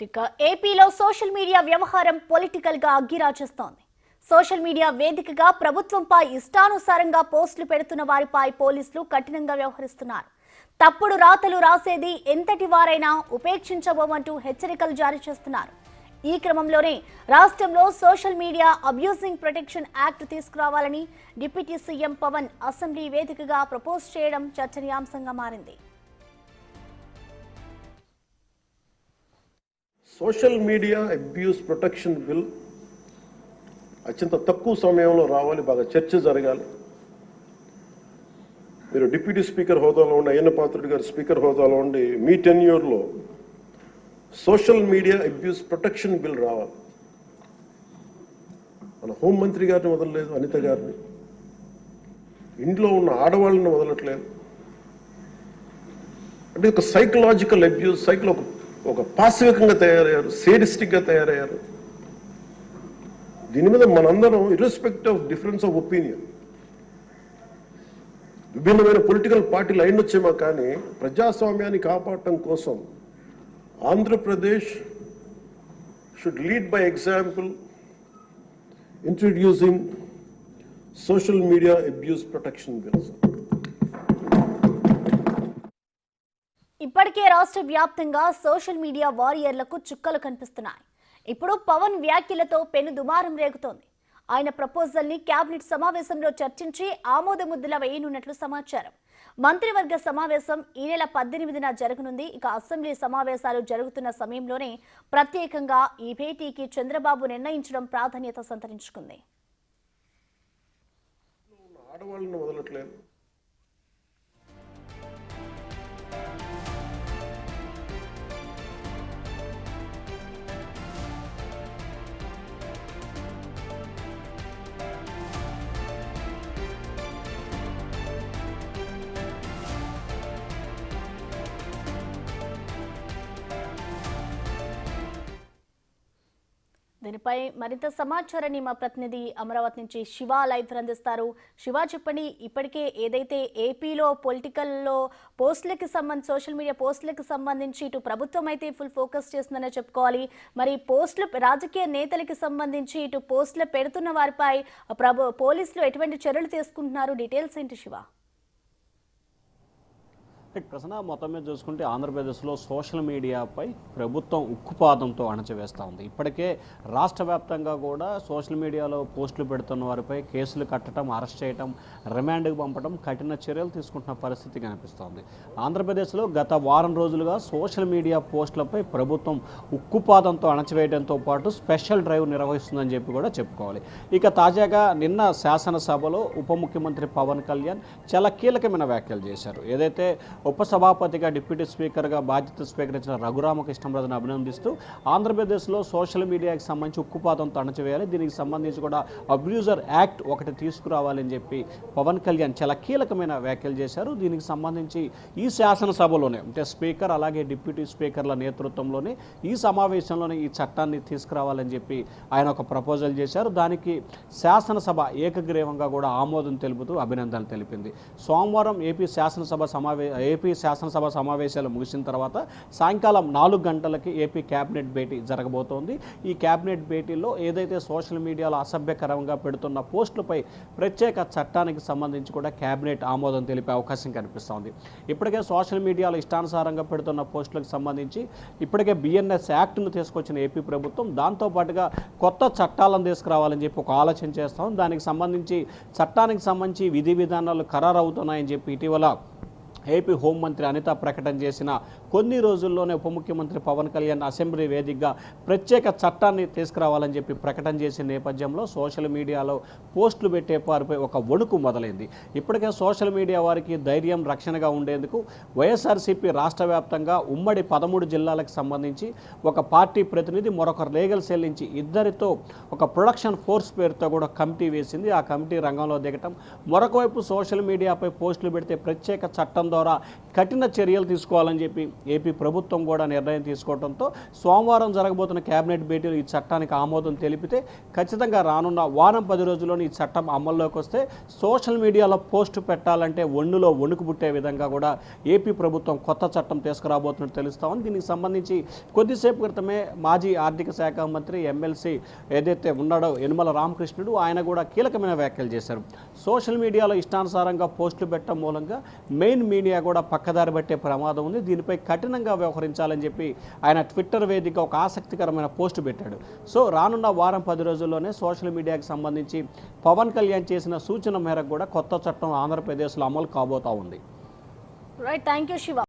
ఇక ఏపీలో social media వ్యవహారం పొలిటికల్ గా అగ్గిరాజేస్తోంది. సోషల్ మీడియా వేదికగా ప్రభుత్వంపై ఇష్టానుసారంగా పోస్టులు పెడుతున్న వారిపై పోలీసులు కఠినంగా వ్యవహరిస్తున్నారు. తప్పుడు రాతలు రాసేది ఎంతటి వారైనా ఉపేక్షించబోమంటూ హెచ్చరికలు జారీ చేస్తున్నారు. ఈ క్రమంలోనే రాష్ట్రంలో social media abusing protection act తీసుకురావాలని డిప్యూటీ సీఎం పవన్ అసెంబ్లీ వేదికగా ప్రపోజ్ చేయడం చర్చనీయాంశంగా మారింది. Social media abuse protection bill అత్యంత తక్కువ సమయంలో రావాలి, బాగా చర్చ జరగాలి. మీరు డిప్యూటీ స్పీకర్ హోదాలో ఉండి, అయ్యన్న పాత్రుడు గారు స్పీకర్ హోదాలో ఉండి, మీ టెన్యూర్లో social media abuse protection bill రావాలి. మన హోంమంత్రి గారిని వదలలేదు, అనిత గారిని, ఇంట్లో ఉన్న ఆడవాళ్ళని వదలట్లేదు. అంటే ఒక సైకలాజికల్ అబ్యూస్, ఒక పాశవికంగా తయారయ్యారు, సేడిస్టిక్గా తయారయ్యారు. దీని మీద మనందరం ఇర్రెస్పెక్ట్ ఆఫ్ డిఫరెన్స్ ఆఫ్ ఒపీనియన్, విభిన్నమైన పొలిటికల్ పార్టీలు అయినొచ్చేమో కానీ ప్రజాస్వామ్యాన్ని కాపాడటం కోసం Andhra Pradesh should lead by example introducing social media abuse protection bills. ఇప్పటికే రాష్ట్ర వ్యాప్తంగా సోషల్ మీడియా వారియర్లకు చుక్కలు కనిపిస్తున్నాయి. ఇప్పుడు పవన్ వ్యాఖ్యలతో పెను దుమారం రేగుతోంది. ఆయన ప్రపోజల్ ని కేబినెట్ సమావేశంలో చర్చించి ఆమోద ముద్దుల వేయనున్నట్లు సమాచారం. మంత్రివర్గ సమావేశం ఈ నెల 18న జరగనుంది. ఇక అసెంబ్లీ సమావేశాలు జరుగుతున్న సమయంలోనే ప్రత్యేకంగా ఈ భేటీకి చంద్రబాబు నిర్ణయించడం ప్రాధాన్యత సంతరించుకుంది. ఆడవాళ్ళని వదలట్లేదు. దీనిపై మరింత సమాచారాన్ని మా ప్రతినిధి అమరావతి నుంచి శివ లైవ్ అందిస్తారు. శివ, చెప్పండి, ఇప్పటికే ఏదైతే ఏపీలో పొలిటికల్లో పోస్టులకి సంబంధించి, సోషల్ మీడియా పోస్టులకు సంబంధించి ఇటు ప్రభుత్వం అయితే ఫుల్ ఫోకస్ చేస్తుందనే చెప్పుకోవాలి. మరి పోస్టులు, రాజకీయ నేతలకి సంబంధించి ఇటు పోస్టులు పెడుతున్న వారిపై పోలీసులు ఎటువంటి చర్యలు తీసుకుంటున్నారు? డీటెయిల్స్ ఏంటి శివ? ప్రశ్న మొత్తం మీద చూసుకుంటే ఆంధ్రప్రదేశ్లో సోషల్ మీడియాపై ప్రభుత్వం ఉక్కుపాదంతో అణచివేస్తూ ఉంది. ఇప్పటికే రాష్ట్ర వ్యాప్తంగా కూడా సోషల్ మీడియాలో పోస్టులు పెడుతున్న వారిపై కేసులు కట్టడం, అరెస్ట్ చేయడం, రిమాండ్కి పంపడం, కఠిన చర్యలు తీసుకుంటున్న పరిస్థితి కనిపిస్తోంది. ఆంధ్రప్రదేశ్లో గత వారం రోజులుగా సోషల్ మీడియా పోస్టులపై ప్రభుత్వం ఉక్కుపాదంతో అణచివేయడంతో పాటు స్పెషల్ డ్రైవ్ నిర్వహిస్తుందని చెప్పి కూడా చెప్పుకోవాలి. ఇక తాజాగా నిన్న శాసనసభలో ఉప ముఖ్యమంత్రి పవన్ కళ్యాణ్ చాలా కీలకమైన వ్యాఖ్యలు చేశారు. ఏదైతే ఉపసభాపతిగా డిప్యూటీ స్పీకర్గా బాధ్యత స్వీకరించిన రఘురామకృష్ణరాజును అభినందిస్తూ ఆంధ్రప్రదేశ్లో సోషల్ మీడియాకి సంబంధించి ఉక్కుపాదంతో అణచివేయాలి, దీనికి సంబంధించి కూడా అబ్యూజర్ యాక్ట్ ఒకటి తీసుకురావాలని చెప్పి పవన్ కళ్యాణ్ చాలా కీలకమైన వ్యాఖ్యలు చేశారు. దీనికి సంబంధించి ఈ శాసనసభలోనే, అంటే స్పీకర్ అలాగే డిప్యూటీ స్పీకర్ల నేతృత్వంలోనే ఈ సమావేశంలోనే ఈ చట్టాన్ని తీసుకురావాలని చెప్పి ఆయన ఒక ప్రపోజల్ చేశారు. దానికి శాసనసభ ఏకగ్రీవంగా కూడా ఆమోదం తెలుపుతూ అభినందనలు తెలిపింది. సోమవారం ఏపీ శాసనసభ సమావేశాలు ముగిసిన తర్వాత సాయంకాలం 4 గంటలకి ఏపీ కేబినెట్ భేటీ జరగబోతోంది. ఈ కేబినెట్ భేటీలో ఏదైతే సోషల్ మీడియాలో అసభ్యకరంగా పెడుతున్న పోస్టులపై ప్రత్యేక చట్టానికి సంబంధించి కూడా కేబినెట్ ఆమోదం తెలిపే అవకాశం కనిపిస్తోంది. ఇప్పటికే సోషల్ మీడియాలో ఇష్టానుసారంగా పెడుతున్న పోస్టులకు సంబంధించి ఇప్పటికే బిఎన్ఎస్ యాక్ట్ను తీసుకొచ్చిన ఏపీ ప్రభుత్వం దాంతోపాటుగా కొత్త చట్టాలను తీసుకురావాలని చెప్పి ఒక ఆలోచన చేస్తాం. దానికి సంబంధించి చట్టానికి సంబంధించి విధి విధానాలు ఖరారు అవుతున్నాయని చెప్పి ఇటీవల ఏపీ హోంమంత్రి అనిత ప్రకటన చేసిన కొన్ని రోజుల్లోనే ఉప ముఖ్యమంత్రి పవన్ కళ్యాణ్ అసెంబ్లీ వేదికగా ప్రత్యేక చట్టాన్ని తీసుకురావాలని చెప్పి ప్రకటన చేసిన నేపథ్యంలో సోషల్ మీడియాలో పోస్టులు పెట్టే వారిపై ఒక వణుకు మొదలైంది. ఇప్పటికే సోషల్ మీడియా వారికి ధైర్యం, రక్షణగా ఉండేందుకు వైఎస్ఆర్సీపీ రాష్ట్ర వ్యాప్తంగా ఉమ్మడి 13 జిల్లాలకు సంబంధించి ఒక పార్టీ ప్రతినిధి, మరొక లీగల్ సెల్ నుంచి ఇద్దరితో ఒక ప్రొడక్షన్ ఫోర్స్ పేరుతో కూడా కమిటీ వేసింది. ఆ కమిటీ రంగంలో దిగటం, మరొక వైపు సోషల్ మీడియాపై పోస్టులు పెడితే ప్రత్యేక చట్టం ద్వారా కఠిన చర్యలు తీసుకోవాలని చెప్పి ఏపీ ప్రభుత్వం కూడా నిర్ణయం తీసుకోవడంతో సోమవారం జరగబోతున్న కేబినెట్ భేటీలో ఈ చట్టానికి ఆమోదం తెలిపితే ఖచ్చితంగా రానున్న వారం 10 రోజుల్లోని ఈ చట్టం అమల్లోకి వస్తే సోషల్ మీడియాలో పోస్ట్ పెట్టాలంటే ఒళ్ళులో వణుకు పుట్టే విధంగా కూడా ఏపీ ప్రభుత్వం కొత్త చట్టం తీసుకురాబోతున్నట్టు తెలుస్తా ఉంది. దీనికి సంబంధించి కొద్దిసేపు క్రితమే మాజీ ఆర్థిక శాఖ మంత్రి ఎమ్మెల్సీ ఏదైతే ఉన్నాడో యనమల రామకృష్ణుడు ఆయన కూడా కీలకమైన వ్యాఖ్యలు చేశారు. సోషల్ మీడియాలో ఇష్టానుసారంగా పోస్టులు పెట్టడం మూలంగా మెయిన్ మీడియా కూడా పక్కదారి పట్టే ప్రమాదం ఉంది. దీనిపై కఠినంగా వ్యవహరించాలని చెప్పి ఆయన ట్విట్టర్ వేదిక ఒక ఆసక్తికరమైన పోస్ట్ పెట్టాడు. సో రానున్న వారం 10 రోజుల్లోనే సోషల్ మీడియాకి సంబంధించి పవన్ కళ్యాణ్ చేసిన సూచన మేరకు కూడా కొత్త చట్టం ఆంధ్రప్రదేశ్లో అమలు కాబోతా ఉంది. Right, thank you Shiva.